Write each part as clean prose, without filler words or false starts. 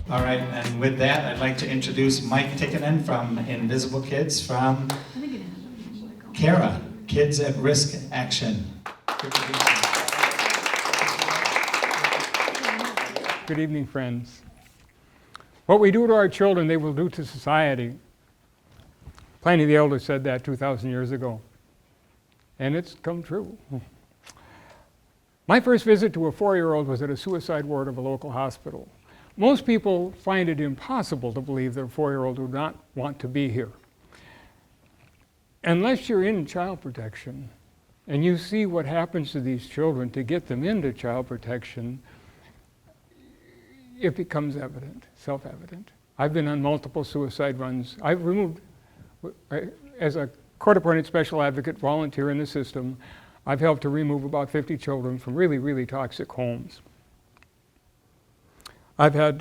All right, and with that, I'd like to introduce Mike Tikkanen from Invisible Kids from CARA, Kids at Risk Action. Good evening, friends. What we do to our children, they will do to society. Pliny the Elder said that 2,000 years ago, and it's come true. My first visit to a 4-year-old was at a suicide ward of a local hospital. Most people find it impossible to believe that a 4-year-old would not want to be here. Unless you're in child protection and you see what happens to these children to get them into child protection, it becomes evident, self-evident. I've been on multiple suicide runs. I've removed, as a court-appointed special advocate volunteer in the system, I've helped to remove about 50 children from really, really toxic homes. I've had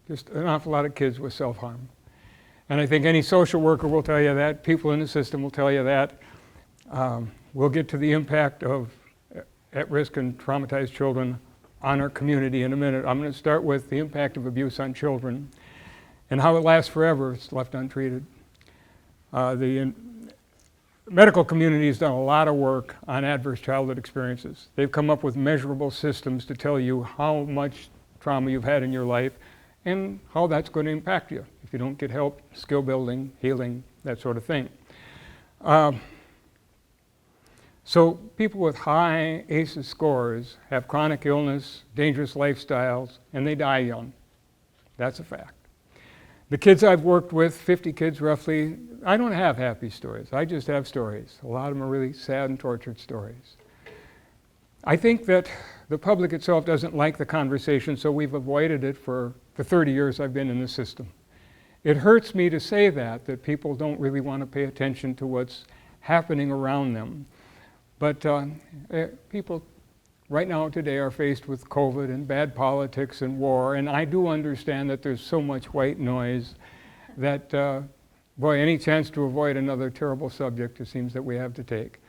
just an awful lot of kids with self-harm. And I think any social worker will tell you that, people in the system will tell you that. We'll get to the impact of at-risk and traumatized children on our community in a minute. I'm going to start with the impact of abuse on children and how it lasts forever. It's left untreated. The medical community has done a lot of work on adverse childhood experiences. They've come up with measurable systems to tell you how much trauma you've had in your life and how that's going to impact you if you don't get help, skill building, healing, that sort of thing. So people with high ACEs scores have chronic illness, dangerous lifestyles, and they die young. That's a fact. The kids I've worked with, 50 kids roughly, I don't have happy stories. I just have stories. A lot of them are really sad and tortured stories. I think that the public itself doesn't like the conversation, so we've avoided it for the 30 years I've been in the system. It hurts me to say that people don't really want to pay attention to what's happening around them. But people right now today are faced with COVID and bad politics and war, and I do understand that there's so much white noise that, boy, any chance to avoid another terrible subject it seems that we have to take.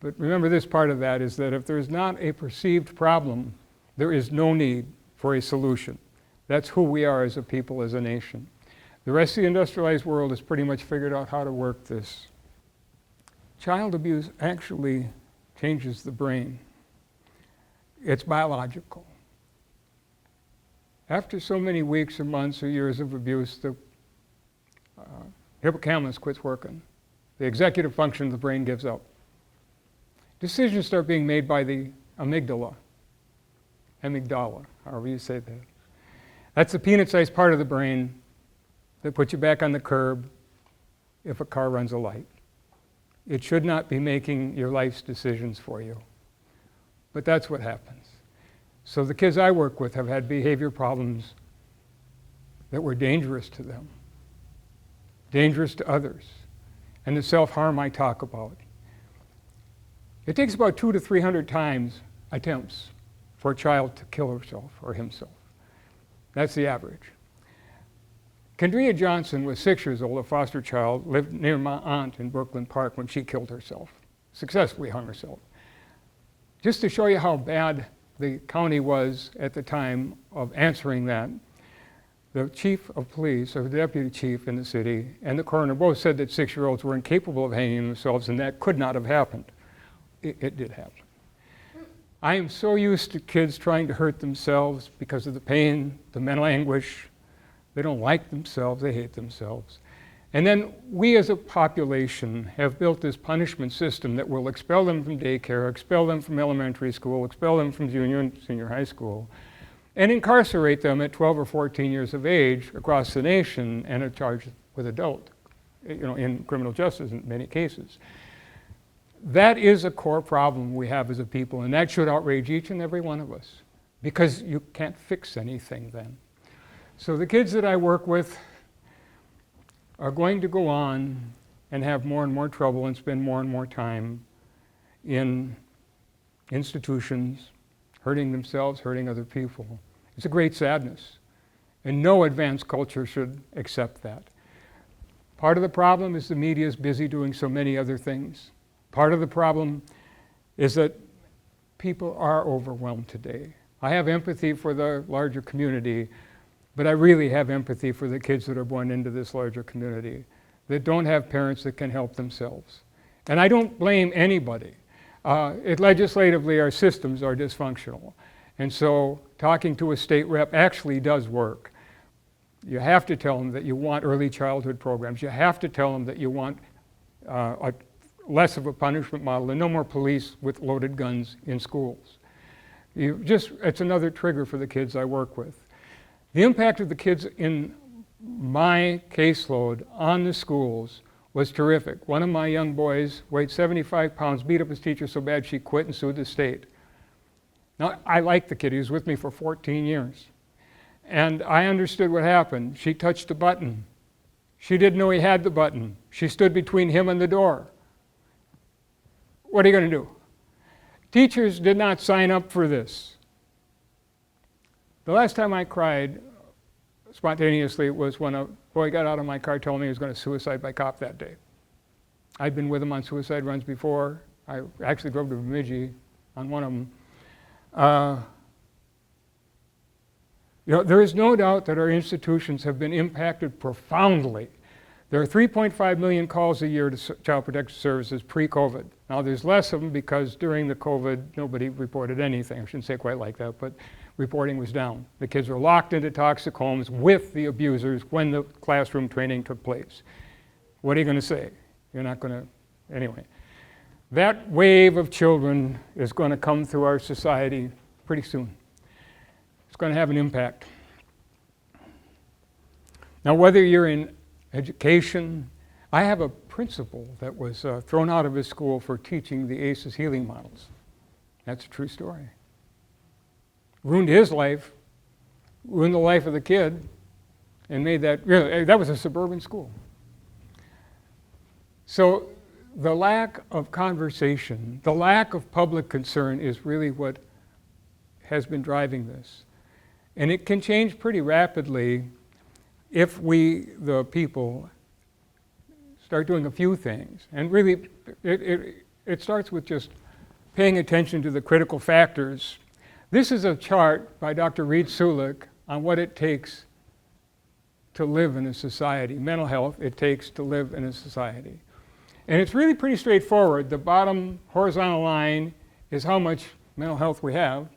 But remember, this part of that is that if there's not a perceived problem, there is no need for a solution. That's who we are as a people, as a nation. The rest of the industrialized world has pretty much figured out how to work this. Child abuse actually changes the brain. It's biological. After so many weeks or months or years of abuse, the hippocampus quits working. The executive function of the brain gives up. Decisions start being made by the amygdala, however you say that. That's the peanut-sized part of the brain that puts you back on the curb if a car runs a light. It should not be making your life's decisions for you. But that's what happens. So the kids I work with have had behavior problems that were dangerous to them, dangerous to others, and the self-harm I talk about. It takes about 200 to 300 times attempts for a child to kill herself or himself. That's the average. Kendria Johnson was 6 years old, a foster child, lived near my aunt in Brooklyn Park when she killed herself, successfully hung herself. Just to show you how bad the county was at the time of answering that, the chief of police, or the deputy chief in the city, and the coroner both said that 6-year-olds were incapable of hanging themselves, and that could not have happened. It did happen. I am so used to kids trying to hurt themselves because of the pain, the mental anguish. They don't like themselves, they hate themselves. And then we as a population have built this punishment system that will expel them from daycare, expel them from elementary school, expel them from junior and senior high school, and incarcerate them at 12 or 14 years of age across the nation and are charged with adult, in criminal justice in many cases. That is a core problem we have as a people, and that should outrage each and every one of us, because you can't fix anything then. So the kids that I work with are going to go on and have more and more trouble and spend more and more time in institutions, hurting themselves, hurting other people. It's a great sadness, and no advanced culture should accept that. Part of the problem is the media is busy doing so many other things. Part of the problem is that people are overwhelmed today. I have empathy for the larger community, But I really have empathy for the kids that are born into this larger community that don't have parents that can help themselves. And I don't blame anybody. Legislatively, our systems are dysfunctional. And so talking to a state rep actually does work. You have to tell them that you want early childhood programs. You have to tell them that you want less of a punishment model and no more police with loaded guns in schools. It's another trigger for the kids I work with. The impact of the kids in my caseload on the schools was terrific. One of my young boys weighed 75 pounds, beat up his teacher so bad she quit and sued the state. Now, I liked the kid. He was with me for 14 years. And I understood what happened. She touched a button. She didn't know he had the button. She stood between him and the door. What are you going to do? Teachers did not sign up for this. The last time I cried spontaneously was when a boy got out of my car telling me he was going to suicide by cop that day. I'd been with him on suicide runs before. I actually drove to Bemidji on one of them. There is no doubt that our institutions have been impacted profoundly. There are 3.5 million calls a year to Child Protective Services pre-COVID. Now there's less of them because during the COVID, nobody reported anything. I shouldn't say quite like that, but reporting was down. The kids were locked into toxic homes with the abusers when the classroom training took place. What are you going to say? You're not going to, anyway. That wave of children is going to come through our society pretty soon. It's going to have an impact. Now, whether you're in education, I have a principal that was thrown out of his school for teaching the ACEs healing models. That's a true story. Ruined his life, ruined the life of the kid, and made that was a suburban school. So the lack of conversation, the lack of public concern is really what has been driving this. And it can change pretty rapidly if we, the people, start doing a few things. And really, it starts with just paying attention to the critical factors. This is a chart by Dr. Reed Sulik on what it takes to live in a society, mental health it takes to live in a society. And it's really pretty straightforward. The bottom horizontal line is how much mental health we have,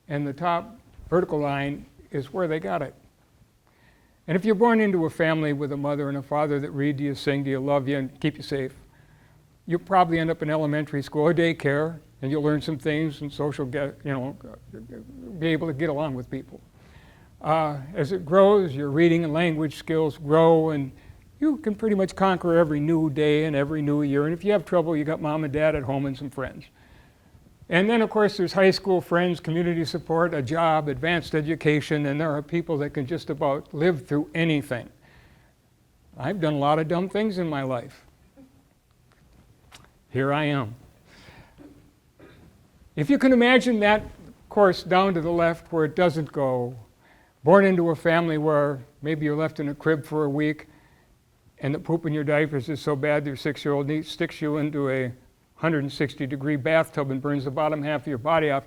and the top vertical line is where they got it. And if you're born into a family with a mother and a father that read to you, sing to you, love you, and keep you safe, you'll probably end up in elementary school or daycare, and you'll learn some things and be able to get along with people. As it grows, your reading and language skills grow, and you can pretty much conquer every new day and every new year. And if you have trouble, you got mom and dad at home and some friends. And then, of course, there's high school friends, community support, a job, advanced education, and there are people that can just about live through anything. I've done a lot of dumb things in my life. Here I am. If you can imagine that course down to the left where it doesn't go, born into a family where maybe you're left in a crib for a week and the poop in your diapers is so bad your 6-year-old niece sticks you into a 160-degree bathtub and burns the bottom half of your body off.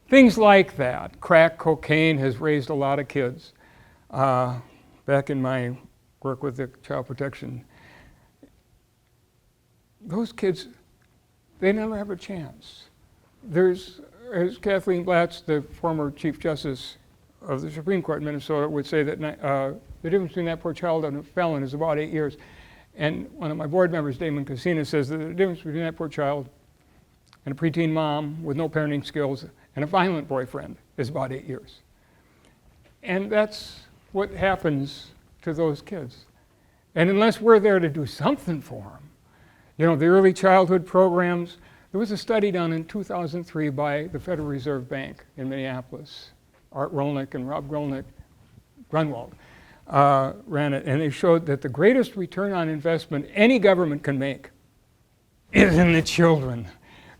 Things like that. Crack cocaine has raised a lot of kids. Back in my work with the child protection, those kids, they never have a chance. There's, as Kathleen Blatz, the former Chief Justice of the Supreme Court in Minnesota, would say that the difference between that poor child and a felon is about 8 years. And one of my board members, Damon Cassina, says that the difference between that poor child and a preteen mom with no parenting skills and a violent boyfriend is about 8 years. And that's what happens to those kids. And unless we're there to do something for them, the early childhood programs, there was a study done in 2003 by the Federal Reserve Bank in Minneapolis. Art Rolnick and Rob Grunwald ran it, and they showed that the greatest return on investment any government can make is in the children,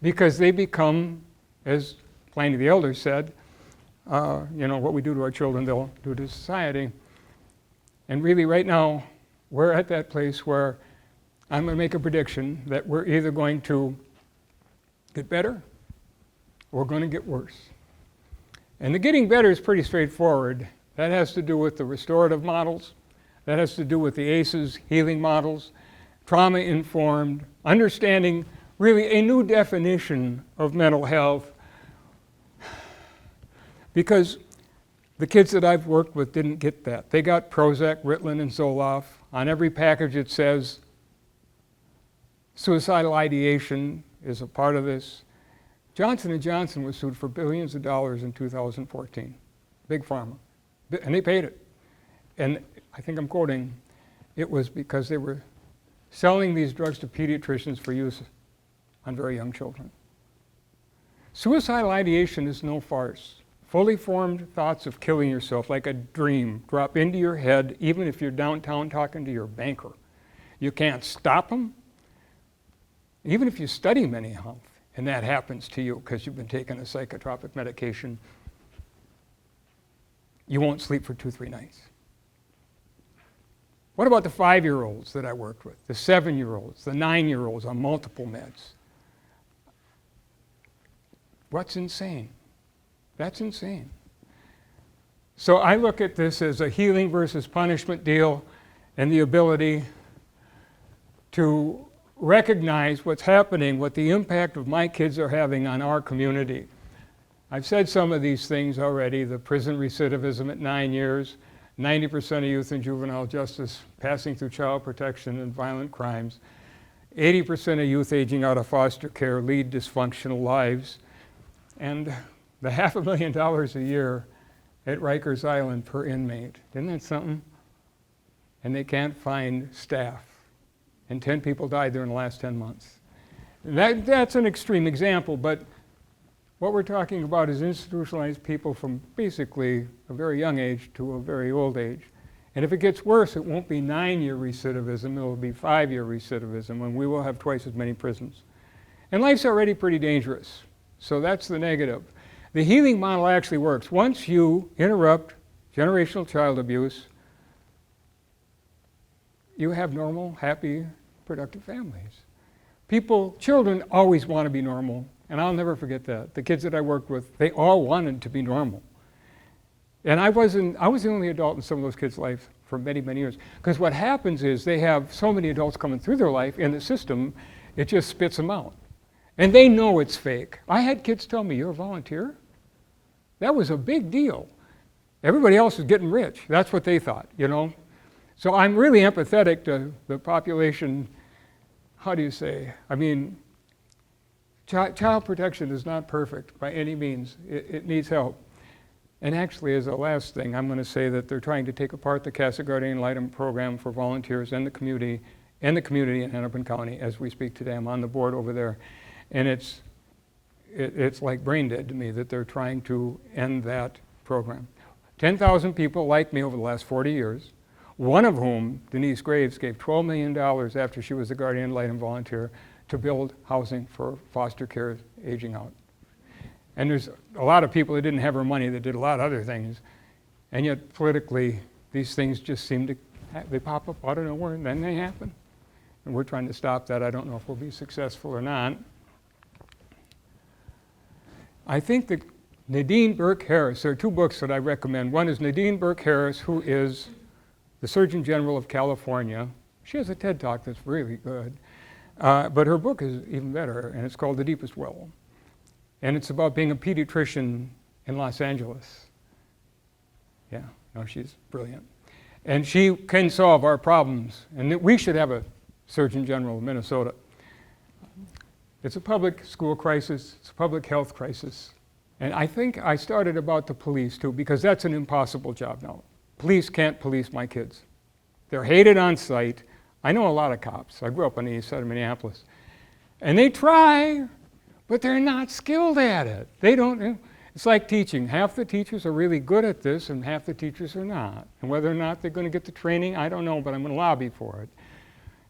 because they become, as Pliny the Elder said, what we do to our children, they'll do to society. And really right now, we're at that place where I'm going to make a prediction that we're either going to get better or we're going to get worse. And the getting better is pretty straightforward. That has to do with the restorative models. That has to do with the ACEs healing models, trauma-informed, understanding really a new definition of mental health. Because the kids that I've worked with didn't get that. They got Prozac, Ritalin, and Zoloft. On every package it says suicidal ideation is a part of this. Johnson & Johnson was sued for billions of dollars in 2014. Big pharma. And they paid it. And I think I'm quoting, it was because they were selling these drugs to pediatricians for use on very young children. Suicidal ideation is no farce. Fully formed thoughts of killing yourself, like a dream, drop into your head, even if you're downtown talking to your banker. You can't stop them. Even if you study mental health, and that happens to you because you've been taking a psychotropic medication, you won't sleep for 2-3 nights. What about the 5-year-olds that I worked with, the 7-year-olds, the 9-year-olds on multiple meds? What's insane? That's insane. So I look at this as a healing versus punishment deal, and the ability to recognize what's happening, what the impact of my kids are having on our community. I've said some of these things already, the prison recidivism at 9 years, 90% of youth in juvenile justice passing through child protection and violent crimes, 80% of youth aging out of foster care lead dysfunctional lives, and the $500,000 a year at Rikers Island per inmate. Isn't that something? And they can't find staff. And 10 people died there in the last 10 months. That's an extreme example, but what we're talking about is institutionalized people from basically a very young age to a very old age. And if it gets worse, it won't be 9-year recidivism, it'll be 5-year recidivism, and we will have twice as many prisons. And life's already pretty dangerous, so that's the negative. The healing model actually works. Once you interrupt generational child abuse, you have normal, happy, productive families. Children always want to be normal, and I'll never forget that. The kids that I worked with, they all wanted to be normal. And I was the only adult in some of those kids' lives for many, many years. Because what happens is they have so many adults coming through their life in the system, it just spits them out. And they know it's fake. I had kids tell me, "You're a volunteer?" That was a big deal. Everybody else is getting rich. That's what they thought, you know? So I'm really empathetic to the population. How do you say? I mean, child protection is not perfect by any means. It needs help. And actually, as a last thing, I'm going to say that they're trying to take apart the Casa Guardian Litem program for volunteers and the community in Hennepin County as we speak today. I'm on the board over there. And it's like brain dead to me that they're trying to end that program. 10,000 people like me over the last 40 years, one of whom, Denise Graves, gave $12 million after she was a Guardian ad Litem volunteer to build housing for foster care aging out. And there's a lot of people that didn't have her money that did a lot of other things, and yet politically these things just seem to, they pop up out of nowhere and then they happen. And we're trying to stop that. I don't know if we'll be successful or not. I think that Nadine Burke-Harris, there are 2 books that I recommend. One is Nadine Burke-Harris, who is the Surgeon General of California. She has a TED Talk that's really good. But her book is even better, and it's called The Deepest Well. And it's about being a pediatrician in Los Angeles. Yeah, no, she's brilliant. And she can solve our problems. And we should have a Surgeon General of Minnesota. It's a public school crisis, it's a public health crisis. And I think I started about the police too, because that's an impossible job now. Police can't police my kids. They're hated on sight. I know a lot of cops. I grew up on the east side of Minneapolis. And they try, but they're not skilled at it. They don't, it's like teaching. Half the teachers are really good at this and half the teachers are not. And whether or not they're going to get the training, I don't know, but I'm going to lobby for it.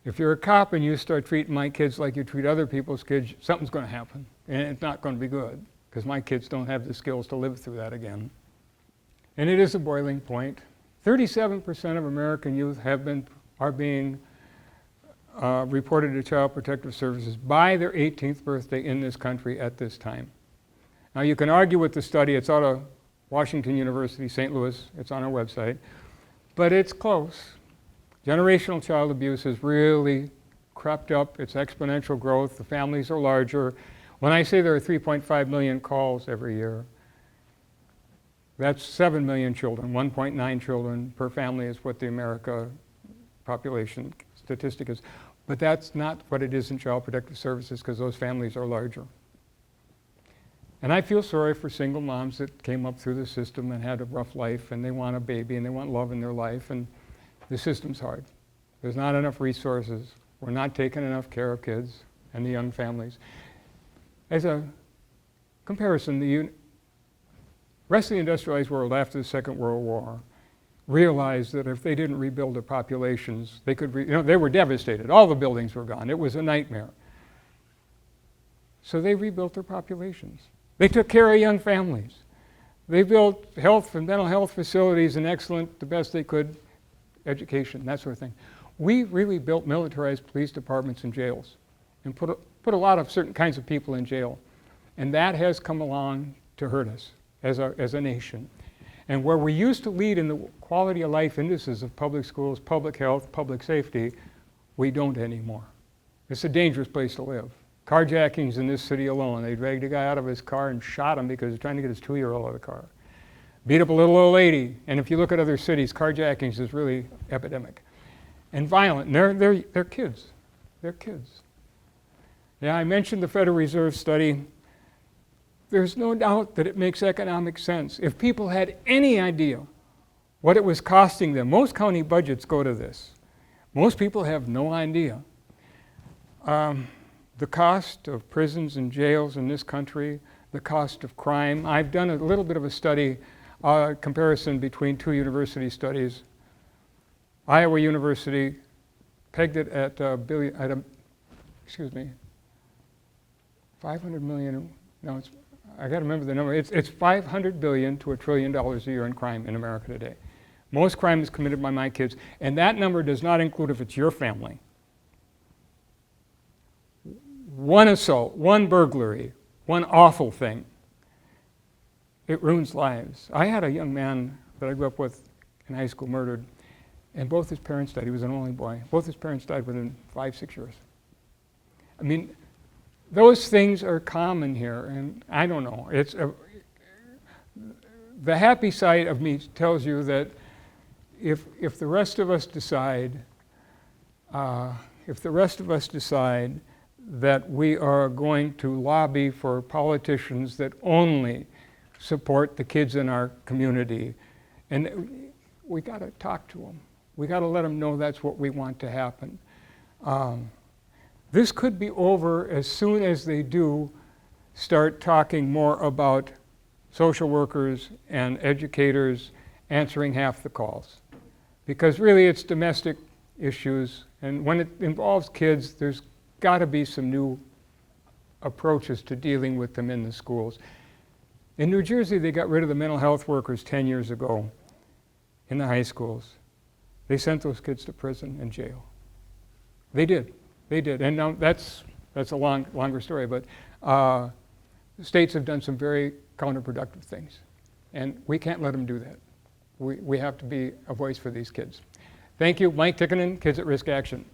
If you're a cop and you start treating my kids like you treat other people's kids, something's going to happen. And it's not going to be good, because my kids don't have the skills to live through that again. And it is a boiling point. 37% of American youth are being reported to Child Protective Services by their 18th birthday in this country at this time. Now you can argue with the study, it's out of Washington University, St. Louis. It's on our website. But it's close. Generational child abuse has really crept up. It's exponential growth. The families are larger. When I say there are 3.5 million calls every year, that's 7 million children. 1.9 children per family is what the America population statistic is. But that's not what it is in Child Protective Services, because those families are larger. And I feel sorry for single moms that came up through the system and had a rough life, and they want a baby and they want love in their life, and the system's hard. There's not enough resources. We're not taking enough care of kids and the young families. As a comparison, the rest of the industrialized world after the Second World War realized that if they didn't rebuild their populations, they could, they were devastated. All the buildings were gone. It was a nightmare. So they rebuilt their populations. They took care of young families. They built health and mental health facilities and excellent, the best they could, education, that sort of thing. We really built militarized police departments and jails and put a lot of certain kinds of people in jail. And that has come along to hurt us as a nation. And where we used to lead in the quality of life indices of public schools, public health, public safety, we don't anymore. It's a dangerous place to live. Carjackings in this city alone. They dragged a guy out of his car and shot him because he was trying to get his 2-year-old out of the car. Beat up a little old lady. And if you look at other cities, carjackings is really epidemic. And violent. And they're kids. They're kids. Yeah, I mentioned the Federal Reserve study. There's no doubt that it makes economic sense. If people had any idea what it was costing them, most county budgets go to this. Most people have no idea. The cost of prisons and jails in this country, the cost of crime. I've done a little bit of a study, comparison between two university studies. Iowa University pegged it at $500 million. No, I got to remember the number. It's $500 billion to $1 trillion a year in crime in America today. Most crime is committed by my kids, and that number does not include if it's your family. One assault, one burglary, one awful thing, it ruins lives. I had a young man that I grew up with in high school murdered, and both his parents died. He was an only boy. Both his parents died within 5-6 years. I mean, those things are common here, and I don't know. The happy side of me tells you that if the rest of us decide, that we are going to lobby for politicians that only support the kids in our community, and we got to talk to them. We got to let them know that's what we want to happen. This could be over as soon as they do start talking more about social workers and educators answering half the calls. Because really it's domestic issues, and when it involves kids, there's got to be some new approaches to dealing with them in the schools. In New Jersey, they got rid of the mental health workers 10 years ago in the high schools. They sent those kids to prison and jail. They did. And now that's a longer story, but states have done some very counterproductive things, and we can't let them do that. We have to be a voice for these kids. Thank you, Mike Tikkanen, Kids at Risk Action.